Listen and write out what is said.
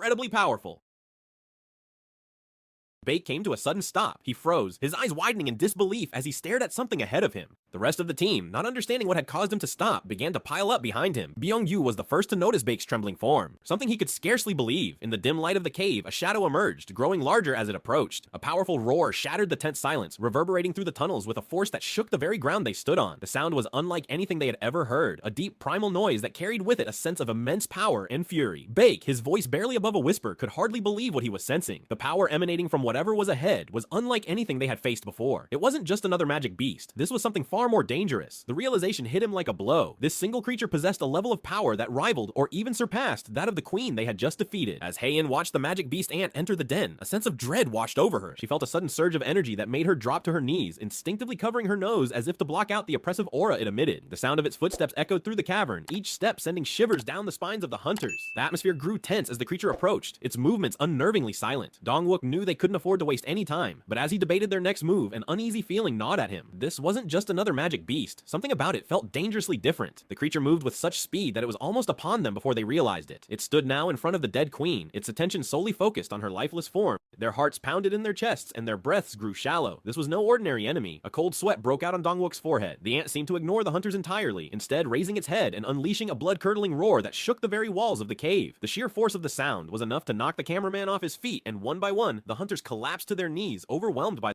incredibly powerful. Bake came to a sudden stop. He froze, his eyes widening in disbelief as he stared at something ahead of him. The rest of the team, not understanding what had caused him to stop, began to pile up behind him. Byung-yu was the first to notice Bake's trembling form, something he could scarcely believe. In the dim light of the cave, a shadow emerged, growing larger as it approached. A powerful roar shattered the tense silence, reverberating through the tunnels with a force that shook the very ground they stood on. The sound was unlike anything they had ever heard, a deep primal noise that carried with it a sense of immense power and fury. Bake, his voice barely above a whisper, could hardly believe what he was sensing. The power emanating from whatever was ahead was unlike anything they had faced before. It wasn't just another magic beast. This was something far more dangerous. The realization hit him like a blow. This single creature possessed a level of power that rivaled or even surpassed that of the queen they had just defeated. As Heian watched the magic beast ant enter the den, a sense of dread washed over her. She felt a sudden surge of energy that made her drop to her knees, instinctively covering her nose as if to block out the oppressive aura it emitted. The sound of its footsteps echoed through the cavern, each step sending shivers down the spines of the hunters. The atmosphere grew tense as the creature approached, its movements unnervingly silent. Dongwook knew they couldn't afford to waste any time, but as he debated their next move, an uneasy feeling gnawed at him. This wasn't just another magic beast. Something about it felt dangerously different. The creature moved with such speed that it was almost upon them before they realized it. It stood now in front of the dead queen, its attention solely focused on her lifeless form. Their hearts pounded in their chests and their breaths grew shallow. This was no ordinary enemy. A cold sweat broke out on Dongwook's forehead. The ant seemed to ignore the hunters entirely, instead raising its head and unleashing a blood-curdling roar that shook the very walls of the cave. The sheer force of the sound was enough to knock the cameraman off his feet, and one by one, the hunters collapsed to their knees, overwhelmed by